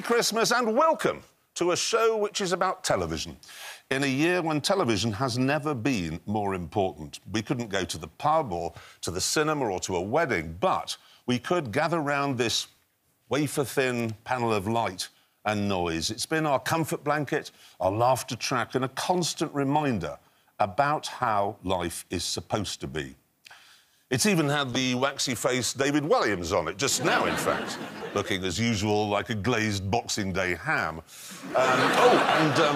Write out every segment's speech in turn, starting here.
Christmas and welcome to a show which is about television. In a year when television has never been more important. We couldn't go to the pub or to the cinema or to a wedding, but we could gather round this wafer-thin panel of light and noise. It's been our comfort blanket, our laughter track, and a constant reminder about how life is supposed to be. It's even had the waxy-faced David Williams on it, just now, in fact, looking, as usual, like a glazed Boxing Day ham.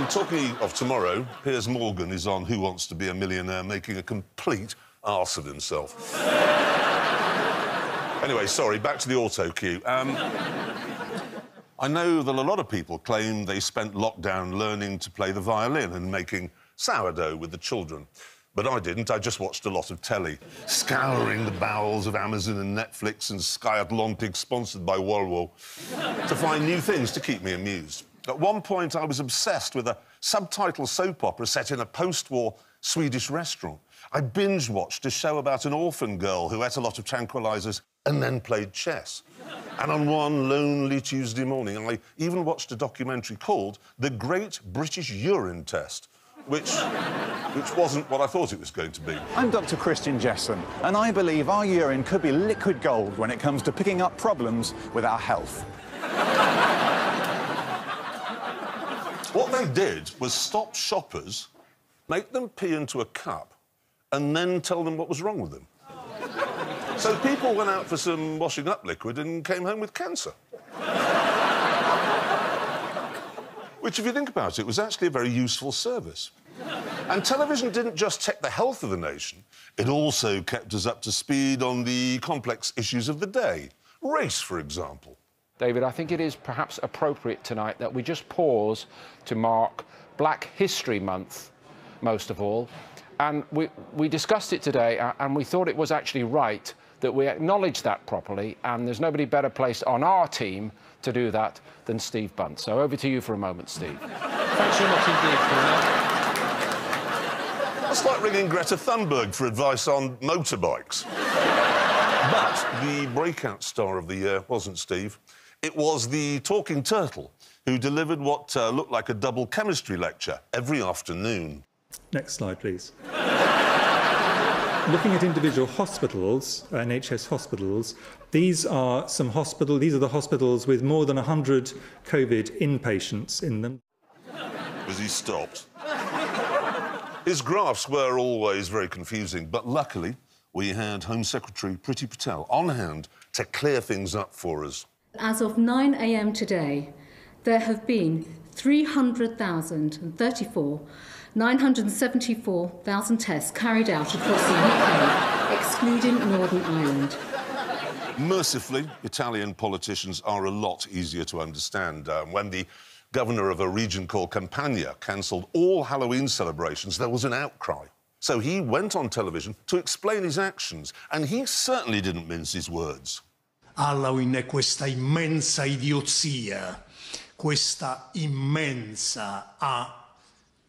Talking of tomorrow, Piers Morgan is on Who Wants to Be a Millionaire, making a complete arse of himself. Anyway, sorry, back to the auto cue. I know that a lot of people claim they spent lockdown learning to play the violin and making sourdough with the children. But I didn't. I just watched a lot of telly, scouring the bowels of Amazon and Netflix and Sky Atlantic, sponsored by Volvo, to find new things to keep me amused. At one point, I was obsessed with a subtitle soap opera set in a post-war Swedish restaurant. I binge-watched a show about an orphan girl who ate a lot of tranquilizers and then played chess. And on one lonely Tuesday morning, I even watched a documentary called The Great British Urine Test, which wasn't what I thought it was going to be. I'm Dr. Christian Jessen, and I believe our urine could be liquid gold when it comes to picking up problems with our health. What they did was stop shoppers, make them pee into a cup, and then tell them what was wrong with them. So people went out for some washing-up liquid and came home with cancer. Which, if you think about it, was actually a very useful service. And television didn't just check the health of the nation, it also kept us up to speed on the complex issues of the day. Race, for example. David, I think it is perhaps appropriate tonight that we just pause to mark Black History Month, most of all. And we discussed it today, and we thought it was actually right that we acknowledge that properly, and there's nobody better placed on our team to do that than Steve Bunt. So over to you for a moment, Steve. Thanks so much indeed, Fiona. That's like ringing Greta Thunberg for advice on motorbikes. But the breakout star of the year wasn't Steve. It was the talking turtle who delivered what looked like a double chemistry lecture every afternoon. Next slide, please. Looking at individual hospitals, NHS hospitals, these are the hospitals with more than 100 COVID inpatients in them. Was he stopped? His graphs were always very confusing, but luckily we had Home Secretary Priti Patel on hand to clear things up for us. As of 9 a.m. today, there have been 974,000 tests carried out across the UK, excluding Northern Ireland. Mercifully, Italian politicians are a lot easier to understand. When the governor of a region called Campania cancelled all Halloween celebrations, there was an outcry. So he went on television to explain his actions, and he certainly didn't mince his words. Halloween è questa immensa idiozia, questa immensa,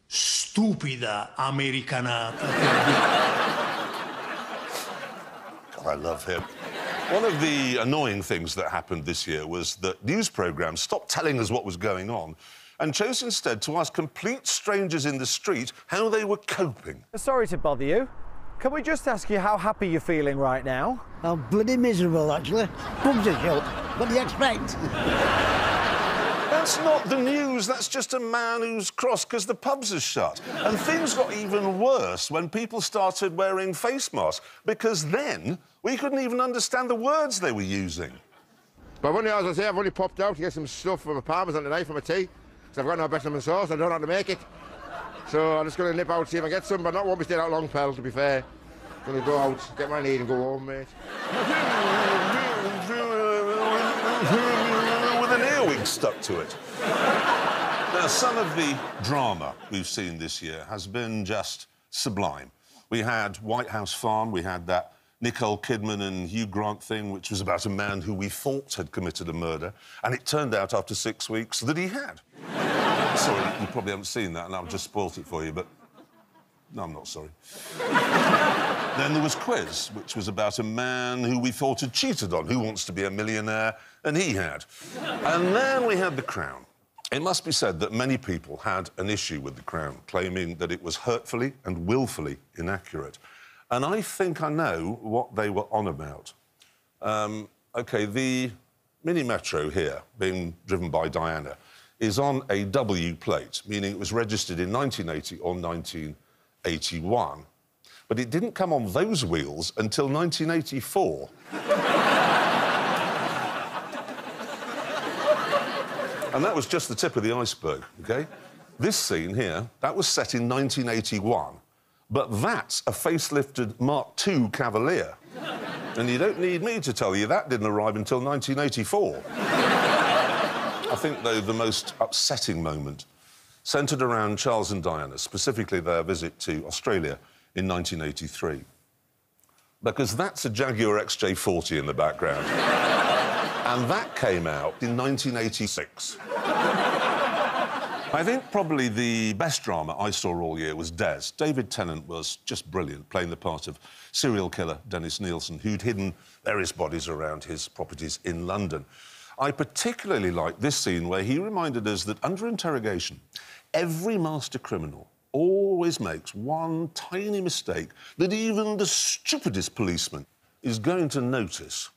stupida americanata. God, I love him. One of the annoying things that happened this year was that news programmes stopped telling us what was going on and chose instead to ask complete strangers in the street how they were coping. Sorry to bother you. Can we just ask you how happy you're feeling right now? I'm bloody miserable, actually. Pubs are shut. What do you expect? That's not the news. That's just a man who's cross because the pubs are shut. And things got even worse when people started wearing face masks, because then we couldn't even understand the words they were using. But one day, as I say, I've only popped out to get some stuff for my parmesan tonight for my tea, because I've got no bechamel sauce, I don't know how to make it. So I'm just going to nip out and see if I get some, but not won't be staying out long, pal, to be fair. I'm going to go out, get my need and go home, mate. With an earwig stuck to it. Now, some of the drama we've seen this year has been just sublime. We had White House Farm, we had that Nicole Kidman and Hugh Grant thing, which was about a man who we thought had committed a murder, and it turned out after 6 weeks that he had. Sorry, you probably haven't seen that, and I've just spoilt it for you, but... No, I'm not sorry. Then there was Quiz, which was about a man who we thought had cheated on Who Wants to Be a Millionaire, and he had. And then we had The Crown. It must be said that many people had an issue with The Crown, claiming that it was hurtfully and willfully inaccurate. And I think I know what they were on about. OK, the Mini Metro here, being driven by Diana, is on a W plate, meaning it was registered in 1980 or 1981. But it didn't come on those wheels until 1984. And that was just the tip of the iceberg, OK? This scene here, that was set in 1981. But that's a facelifted Mark II Cavalier. And you don't need me to tell you that didn't arrive until 1984. I think, though, the most upsetting moment centred around Charles and Diana, specifically their visit to Australia in 1983. Because that's a Jaguar XJ40 in the background. And that came out in 1986. I think probably the best drama I saw all year was Des. David Tennant was just brilliant, playing the part of serial killer Dennis Nielsen, who'd hidden various bodies around his properties in London. I particularly liked this scene where he reminded us that under interrogation, every master criminal always makes one tiny mistake that even the stupidest policeman is going to notice.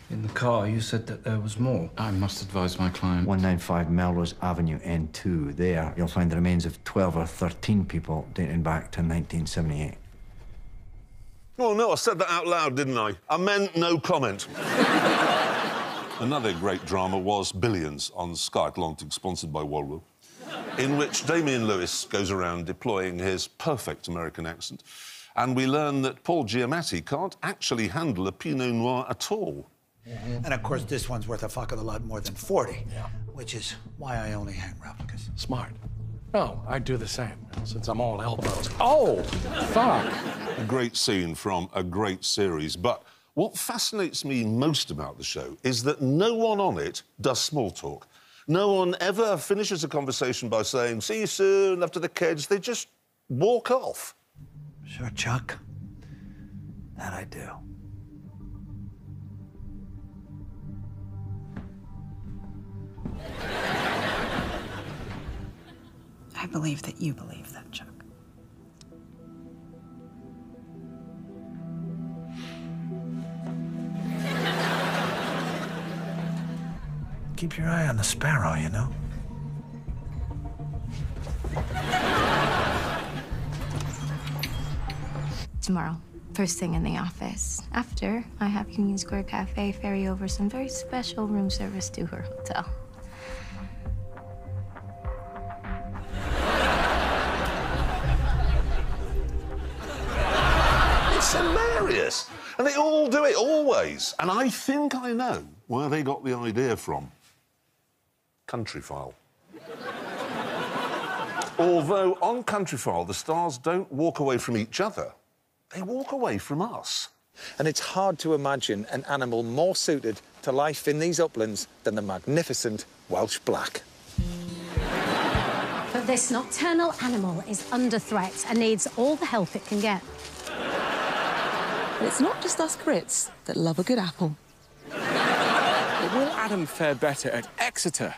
In the car, you said that there was more. I must advise my client. 195 Melrose Avenue, N2. There, you'll find the remains of 12 or 13 people dating back to 1978. Oh, no, I said that out loud, didn't I? I meant no comment. Another great drama was Billions on Sky Atlantic, sponsored by Volvo, in which Damian Lewis goes around deploying his perfect American accent, and we learn that Paul Giamatti can't actually handle a Pinot Noir at all. And, of course, this one's worth a fuck of a lot more than 40, which is why I only hang replicas. Smart. No, I do the same, since I'm all elbows. Oh, fuck! A great scene from a great series, but what fascinates me most about the show is that no one on it does small talk. No one ever finishes a conversation by saying, see you soon, love to the kids. They just walk off. Sure, Chuck. That I do. I believe that you believe that, Chuck. Keep your eye on the sparrow, you know? Tomorrow, first thing in the office. After, I have Union Square Cafe ferry over some very special room service to her hotel. It's hilarious. And they all do it, always. And I think I know where they got the idea from. Countryfile. Although on Countryfile, the stars don't walk away from each other. They walk away from us. And it's hard to imagine an animal more suited to life in these uplands than the magnificent Welsh black. But this nocturnal animal is under threat and needs all the help it can get. But it's not just us Brits that love a good apple. But will Adam fare better at Exeter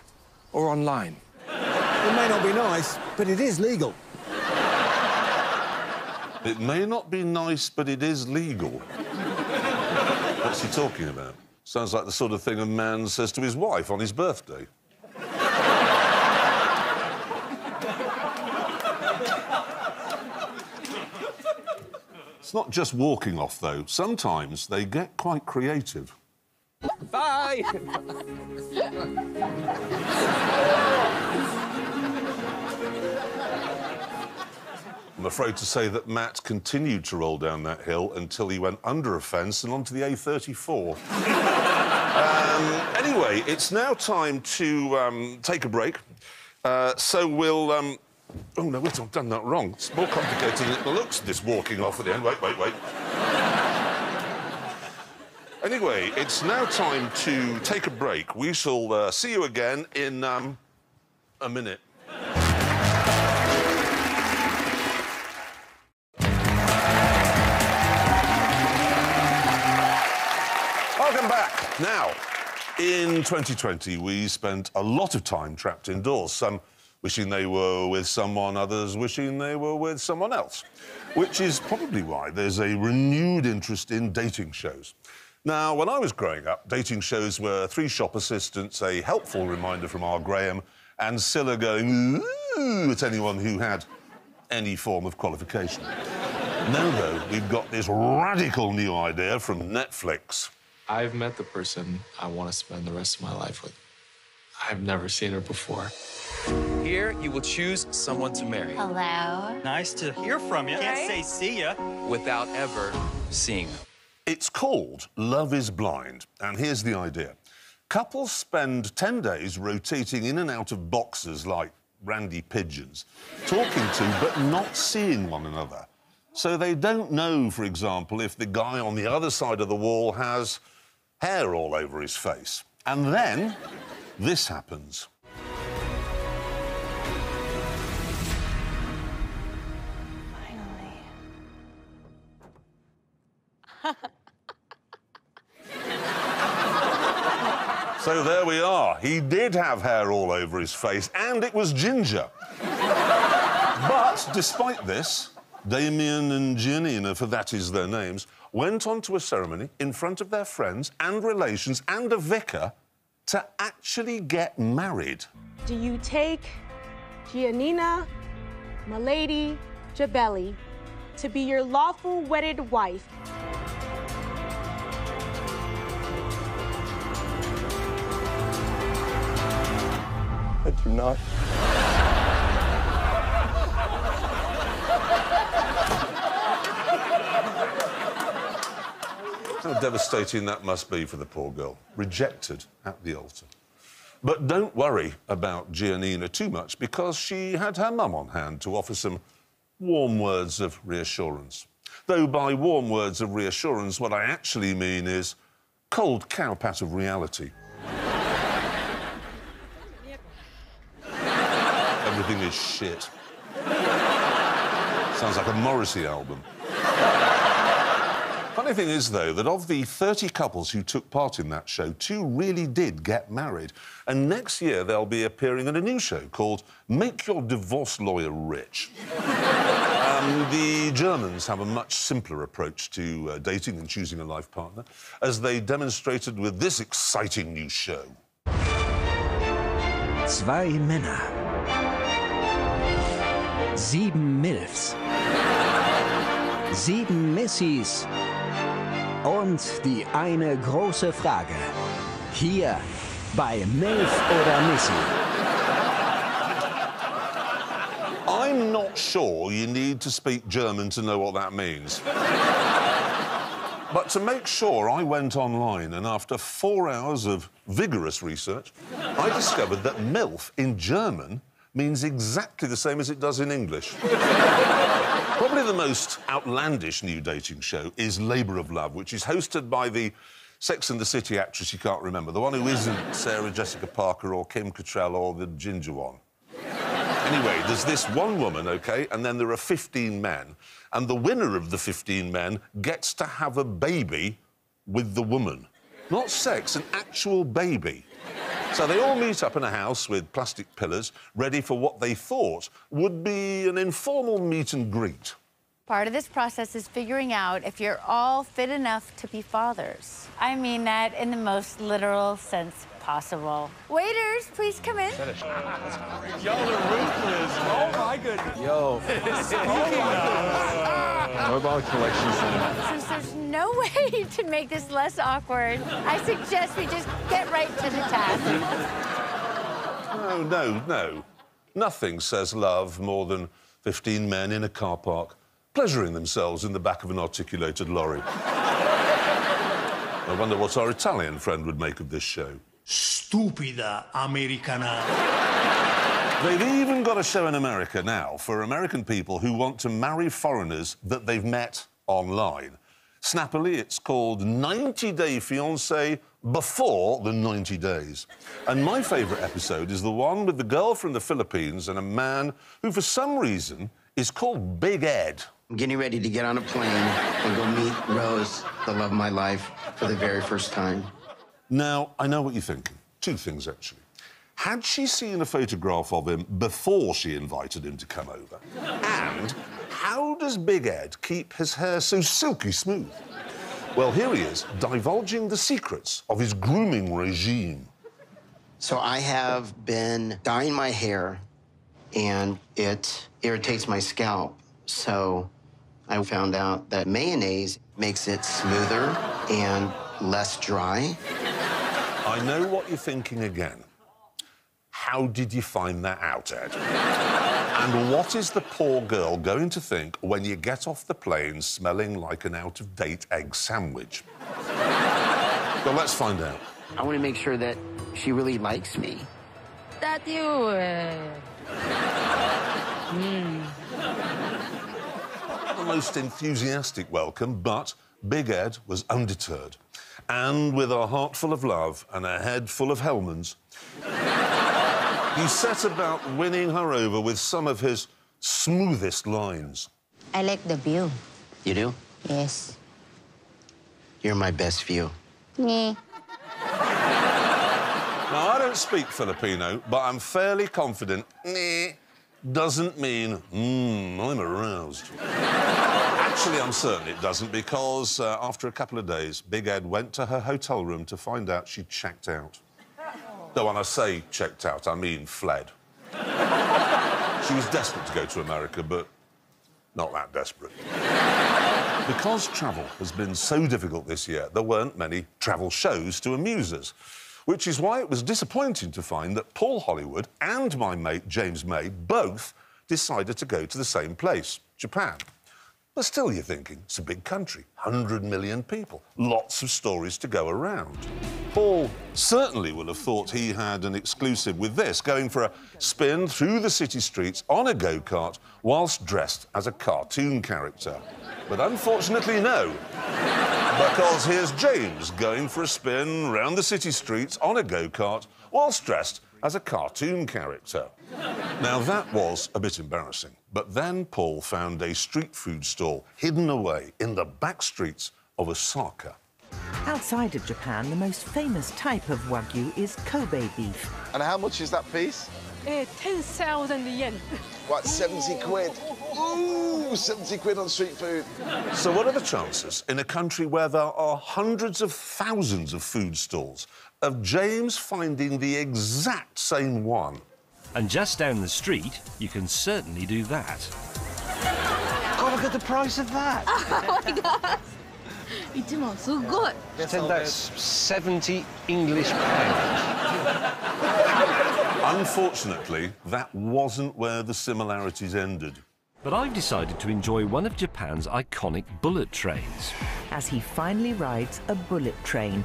or online? It may not be nice, but it is legal. It may not be nice, but it is legal. What's he talking about? Sounds like the sort of thing a man says to his wife on his birthday. It's not just walking off, though. Sometimes they get quite creative. Bye! I'm afraid to say that Matt continued to roll down that hill until he went under a fence and onto the A34. Anyway, it's now time to take a break. So we'll... Oh, no, wait, I've done that wrong. It's more complicated than it looks, this walking off at the end. Wait. Anyway, it's now time to take a break. We shall see you again in a minute. Now, in 2020, we spent a lot of time trapped indoors, some wishing they were with someone, others wishing they were with someone else, which is probably why there's a renewed interest in dating shows. Now, when I was growing up, dating shows were 3 shop assistants, a helpful reminder from R. Graham, and Scylla going, ooh, at anyone who had any form of qualification. Now, though, we've got this radical new idea from Netflix. I've met the person I want to spend the rest of my life with. I've never seen her before. Here, you will choose someone to marry. Hello. Nice to hear from you. Can't say see ya. Without ever seeing them. It's called Love is Blind, and here's the idea. Couples spend 10 days rotating in and out of boxes like randy pigeons, talking to but not seeing one another. So they don't know, for example, if the guy on the other side of the wall has hair all over his face. And then this happens. So there we are. He did have hair all over his face, and it was ginger. But despite this, Damien and Giannina, for that is their names, went on to a ceremony in front of their friends and relations and a vicar to actually get married. Do you take Giannina, Milady Jabelli, to be your lawful wedded wife? I do not. How devastating that must be for the poor girl, rejected at the altar. But don't worry about Giannina too much, because she had her mum on hand to offer some warm words of reassurance. Though by warm words of reassurance, what I actually mean is cold cowpat of reality. Everything is shit. Sounds like a Morrissey album. Funny thing is, though, that of the 30 couples who took part in that show, 2 really did get married. And next year, they'll be appearing in a new show called Make Your Divorce Lawyer Rich. The Germans have a much simpler approach to dating and choosing a life partner, as they demonstrated with this exciting new show. Zwei Männer. 7 Milfs. 7 Missys. Und die eine große Frage. Hier bei Milf oder Missy. I'm not sure you need to speak German to know what that means. But to make sure, I went online, and after 4 hours of vigorous research, I discovered that MILF in German means exactly the same as it does in English. Probably the most outlandish new dating show is Labour of Love, which is hosted by the Sex and the City actress you can't remember, the one who isn't Sarah Jessica Parker or Kim Cattrall or the ginger one. Anyway, there's this one woman, OK, and then there are 15 men, and the winner of the 15 men gets to have a baby with the woman. Not sex, an actual baby. So they all meet up in a house with plastic pillars, ready for what they thought would be an informal meet and greet. Part of this process is figuring out if you're all fit enough to be fathers. I mean that in the most literal sense possible. Waiters, please come in. Y'all are ruthless. Oh, my goodness. Yo. What about collection center? Since there's no way to make this less awkward, I suggest we just get right to the task. No. Nothing says love more than 15 men in a car park, pleasuring themselves in the back of an articulated lorry. I wonder what our Italian friend would make of this show. Stupida americana. They've even got a show in America now for American people who want to marry foreigners that they've met online. Snappily, it's called 90 Day Fiancé before the 90 days. And my favourite episode is the one with the girl from the Philippines and a man who, for some reason, is called Big Ed. I'm getting ready to get on a plane and go meet Rose, the love of my life, for the very first time. Now, I know what you're thinking. Two things, actually. Had she seen a photograph of him before she invited him to come over? And how does Big Ed keep his hair so silky smooth? Well, here he is, divulging the secrets of his grooming regime. So I have been dyeing my hair, and it irritates my scalp. So I found out that mayonnaise makes it smoother and less dry. I know what you're thinking again. How did you find that out, Ed? And what is the poor girl going to think when you get off the plane smelling like an out-of-date egg sandwich? Well, let's find out. I want to make sure that she really likes me. That you... The most enthusiastic welcome, but Big Ed was undeterred. And with a heart full of love and a head full of Hellmann's, he set about winning her over with some of his smoothest lines. I like the view. You do? Yes. You're my best view. Yeah. Now, I don't speak Filipino, but I'm fairly confident doesn't mean, I'm aroused. Actually, I'm certain it doesn't, because after a couple of days, Big Ed went to her hotel room to find out she'd checked out. Though when I say checked out, I mean fled. She was desperate to go to America, but not that desperate. Because travel has been so difficult this year, there weren't many travel shows to amuse us, which is why it was disappointing to find that Paul Hollywood and my mate James May both decided to go to the same place, Japan. But still, you're thinking, it's a big country, 100 million people, lots of stories to go around. Paul certainly would have thought he had an exclusive with this, going for a spin through the city streets on a go-kart whilst dressed as a cartoon character. But unfortunately, no. Because here's James going for a spin round the city streets on a go-kart whilst dressed as a cartoon character. Now, that was a bit embarrassing. But then Paul found a street food stall hidden away in the back streets of Osaka. Outside of Japan, the most famous type of Wagyu is Kobe beef. And how much is that piece? 10,000 yen. What, 70 quid? Ooh, 70 quid on street food. So what are the chances, in a country where there are hundreds of thousands of food stalls, of James finding the exact same one? And just down the street, you can certainly do that. God, look at the price of that. Oh, my God. It's so good. That's 70 English pounds. Unfortunately, that wasn't where the similarities ended. But I've decided to enjoy one of Japan's iconic bullet trains. As he finally rides a bullet train.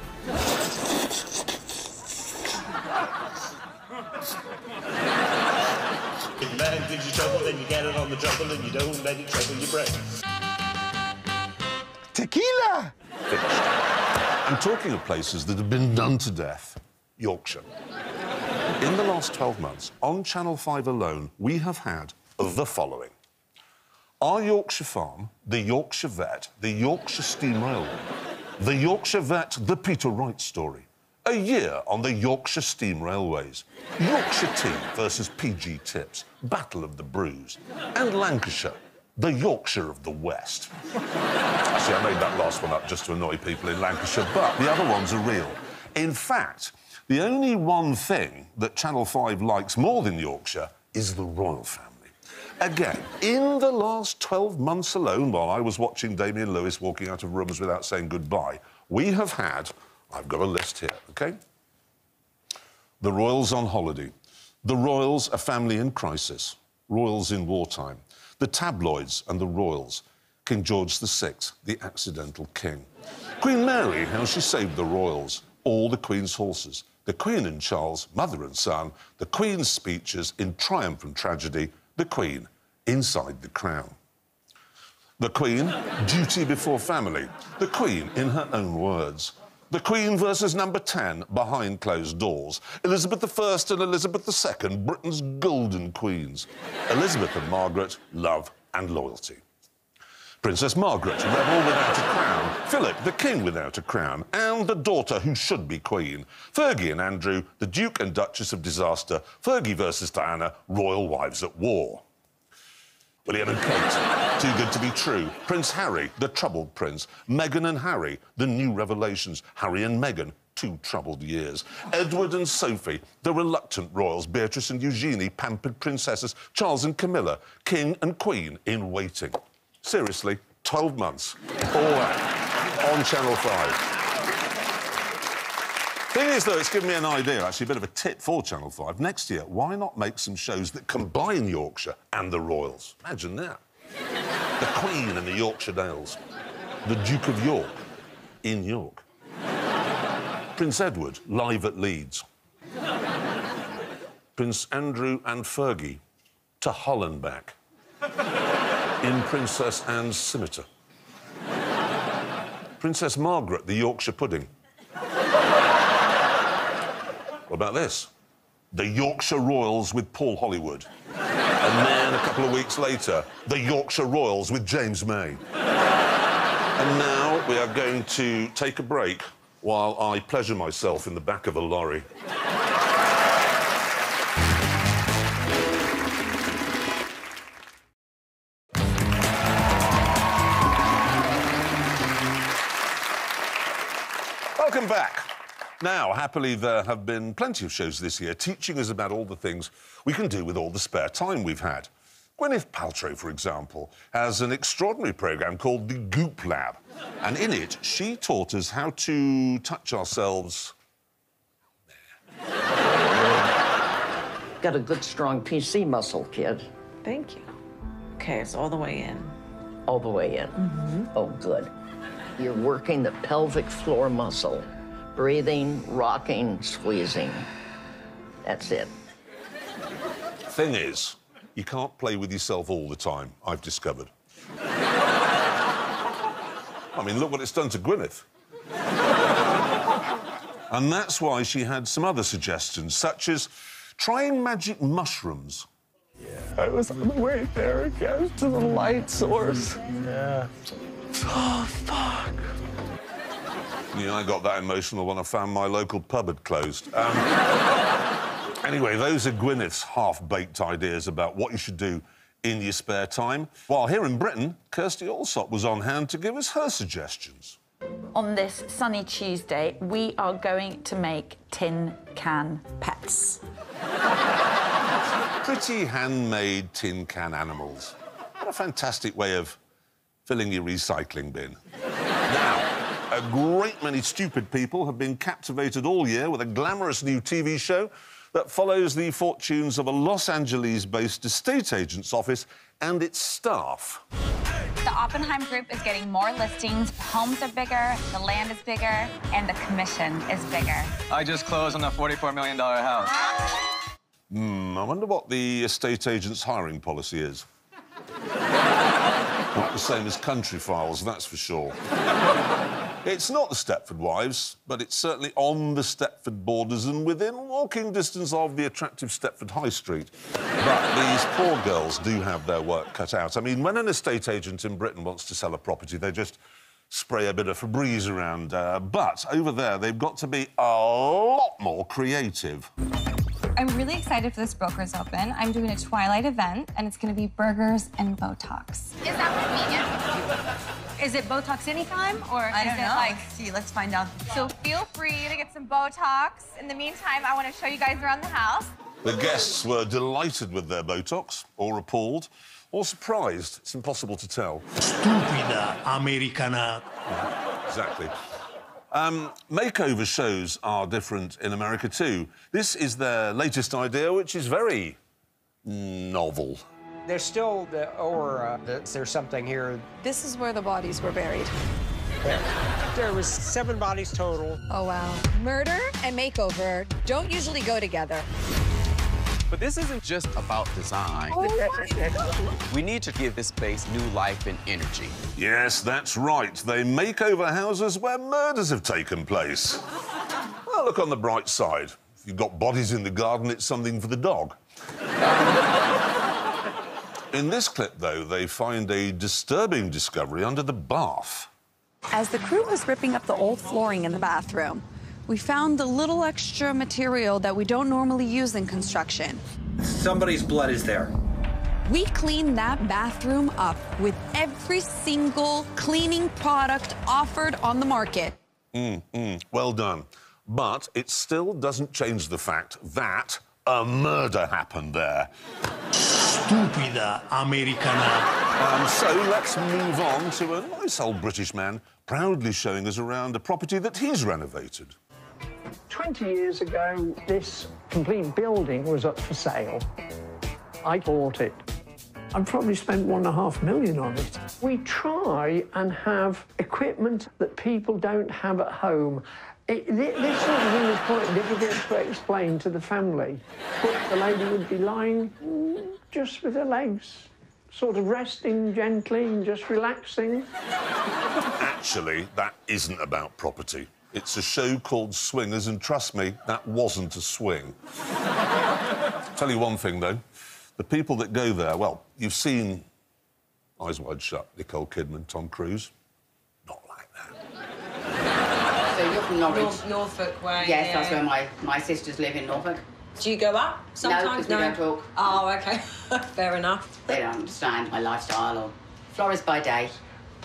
If man gives you trouble, then you get it on the trouble, and you don't let it trouble your brain. Tequila! I'm talking of places that have been done to death. Yorkshire. In the last 12 months, on Channel 5 alone, we have had the following. Our Yorkshire Farm, the Yorkshire Vet, the Yorkshire Steam Railway, the Yorkshire Vet, the Peter Wright story, a year on the Yorkshire Steam Railways, Yorkshire Tea versus PG Tips, Battle of the Brews, and Lancashire, the Yorkshire of the West. Actually, I made that last one up just to annoy people in Lancashire, but the other ones are real. In fact, the only one thing that Channel 5 likes more than Yorkshire is the royal family. Again, in the last 12 months alone, while I was watching Damien Lewis walking out of rooms without saying goodbye, we have had, I've got a list here, OK? The royals on holiday. The royals, a family in crisis. Royals in wartime. The tabloids and the royals. King George VI, the accidental king. Queen Mary, how she saved the royals. All the Queen's horses. The Queen and Charles, mother and son. The Queen's speeches in triumph and tragedy. The Queen, inside the crown. The Queen, duty before family. The Queen, in her own words. The Queen versus number 10, behind closed doors. Elizabeth I and Elizabeth II, Britain's golden queens. Elizabeth and Margaret, love and loyalty. Princess Margaret, rebel without a crown. Philip, the king without a crown, and the daughter who should be queen. Fergie and Andrew, the Duke and Duchess of Disaster. Fergie versus Diana, royal wives at war. William and Kate, too good to be true. Prince Harry, the troubled prince. Meghan and Harry, the new revelations. Harry and Meghan, 2 troubled years. Edward and Sophie, the reluctant royals. Beatrice and Eugenie, pampered princesses. Charles and Camilla, king and queen in waiting. Seriously, 12 months. All that on Channel 5. Thing is, though, it's given me an idea, actually, a bit of a tip for Channel 5. Next year, why not make some shows that combine Yorkshire and the royals? Imagine that. The Queen and the Yorkshire Dales. The Duke of York in York. Prince Edward, live at Leeds. Prince Andrew and Fergie to Holland back. In Princess Anne's Scimitar. Princess Margaret, the Yorkshire pudding. What about this? The Yorkshire Royals with Paul Hollywood. And then, a couple of weeks later, the Yorkshire Royals with James May. And now we are going to take a break while I pleasure myself in the back of a lorry. Welcome back. Now, happily, there have been plenty of shows this year teaching us about all the things we can do with all the spare time we've had. Gwyneth Paltrow, for example, has an extraordinary programme called the Goop Lab. And in it, she taught us how to touch ourselves... Got a good, strong PC muscle, kid. Thank you. Okay, it's all the way in. All the way in? Oh, good. You're working the pelvic floor muscle. Breathing, rocking, squeezing. That's it. Thing is, you can't play with yourself all the time, I've discovered. I mean, look what it's done to Gwyneth. And that's why she had some other suggestions, such as trying magic mushrooms. Yeah. I was on the way there again to the light source. Yeah. Oh, fuck. Yeah, I got that emotional when I found my local pub had closed. Anyway, those are Gwyneth's half-baked ideas about what you should do in your spare time. While here in Britain, Kirsty Allsop was on hand to give us her suggestions. On this sunny Tuesday, we are going to make tin can pets. Pretty handmade tin can animals. What a fantastic way of filling your recycling bin. Now, a great many stupid people have been captivated all year with a glamorous new TV show that follows the fortunes of a Los Angeles-based estate agent's office and its staff. The Oppenheim Group is getting more listings, homes are bigger, the land is bigger, and the commission is bigger. I just closed on a $44 million house. I wonder what the estate agent's hiring policy is. Not the same as Country Files, that's for sure. It's not the Stepford Wives, but it's certainly on the Stepford borders and within walking distance of the attractive Stepford High Street. But these poor girls do have their work cut out. I mean, when an estate agent in Britain wants to sell a property, they just spray a bit of Febreze around. But over there, they've got to be a lot more creative. I'm really excited for this Brooker's Open. I'm doing a Twilight event, and it's going to be burgers and Botox. Is that convenient? Is it Botox anytime, or I don't know. like... See, let's find out. So feel free to get some Botox. In the meantime, I want to show you guys around the house. The guests were delighted with their Botox, or appalled, or surprised. It's impossible to tell. Stupida americana. Yeah, exactly. Makeover shows are different in America too. This is their latest idea, which is very novel. There's still the aura that there's something here. This is where the bodies were buried. There was 7 bodies total. Oh, wow. Murder and makeover don't usually go together. But this isn't just about design. Oh, my God. We need to give this space new life and energy. Yes, that's right. They make over houses where murders have taken place. Well, look on the bright side. If you've got bodies in the garden, it's something for the dog. In this clip, though, they find a disturbing discovery under the bath. As the crew was ripping up the old flooring in the bathroom, we found a little extra material that we don't normally use in construction. Somebody's blood is there. We cleaned that bathroom up with every single cleaning product offered on the market. Well done. But it still doesn't change the fact that a murder happened there. Stupida americana. So let's move on to a nice old British man proudly showing us around a property that he's renovated. 20 years ago, this complete building was up for sale. I bought it. I've probably spent £1.5 million on it. We try and have equipment that people don't have at home. This sort of thing is quite difficult to explain to the family. But the lady would be lying just with her legs, sort of resting gently and just relaxing. Actually, that isn't about property. It's a show called Swingers, and trust me, that wasn't a swing. Tell you one thing, though. The people that go there, well, you've seen Eyes Wide Shut, Nicole Kidman, Tom Cruise. Not like that. So you're from Norwich? Norfolk way. Yes, that's where my sisters live in Norfolk. Do you go up sometimes? No, because we don't talk. Oh, OK. Fair enough. They don't understand my lifestyle or florist by day,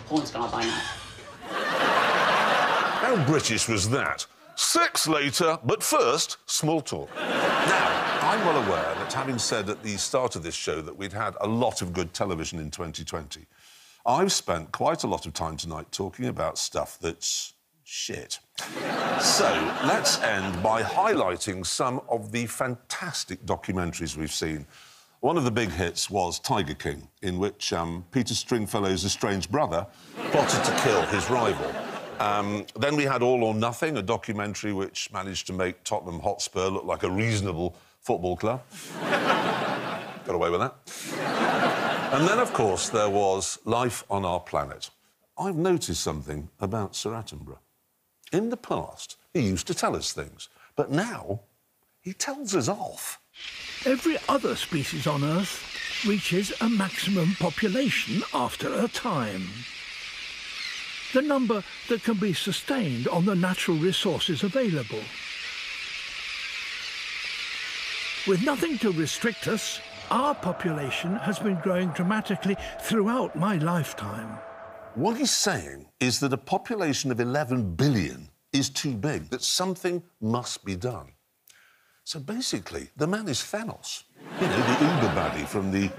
porn star by night. How British was that? Sex later, but first, small talk. Now, I'm well aware that having said at the start of this show that we'd had a lot of good television in 2020, I've spent quite a lot of time tonight talking about stuff that's shit. So, let's end by highlighting some of the fantastic documentaries we've seen. One of the big hits was Tiger King, in which Peter Stringfellow's estranged brother plotted to kill his rival. Then we had All or Nothing, a documentary which managed to make Tottenham Hotspur look like a reasonable football club. Got away with that. And then, of course, there was Life on Our Planet. I've noticed something about Sir Attenborough. In the past, he used to tell us things, but now he tells us off. Every other species on Earth reaches a maximum population after a time. The number that can be sustained on the natural resources available. With nothing to restrict us, our population has been growing dramatically throughout my lifetime. What he's saying is that a population of 11 billion is too big, that something must be done. So basically, the man is Thanos. You know, the Uber baddie from the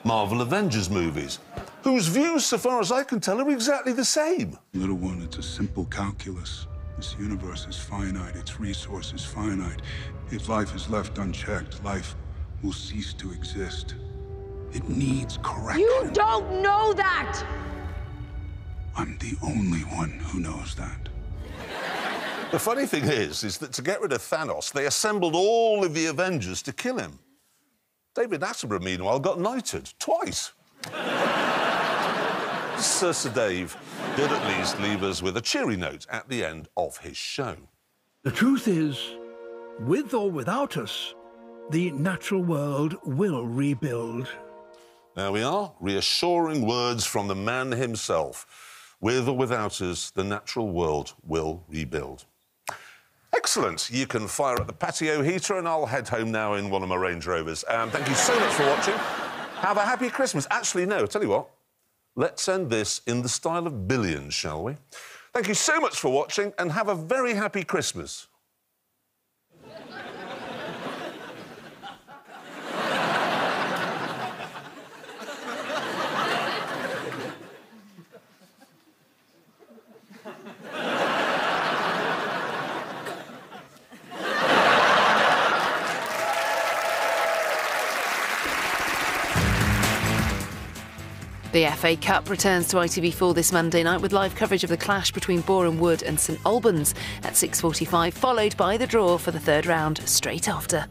Marvel Avengers movies, whose views, so far as I can tell, are exactly the same. Little one, it's a simple calculus. This universe is finite, its resources finite. If life is left unchecked, life will cease to exist. It needs correction. You don't know that! I'm the only one who knows that. The funny thing is that to get rid of Thanos, they assembled all of the Avengers to kill him. David Attenborough, meanwhile, got knighted twice. Sir Dave did at least leave us with a cheery note at the end of his show. The truth is, with or without us, the natural world will rebuild. There we are, reassuring words from the man himself. With or without us, the natural world will rebuild. Excellent. You can fire up the patio heater and I'll head home now in one of my Range Rovers. Thank you so much for watching. Have a happy Christmas. Actually, no, tell you what. Let's end this in the style of Billions, shall we? Thank you so much for watching and have a very happy Christmas. The FA Cup returns to ITV4 this Monday night with live coverage of the clash between Boreham Wood and St Albans at 6:45, followed by the draw for the third round straight after.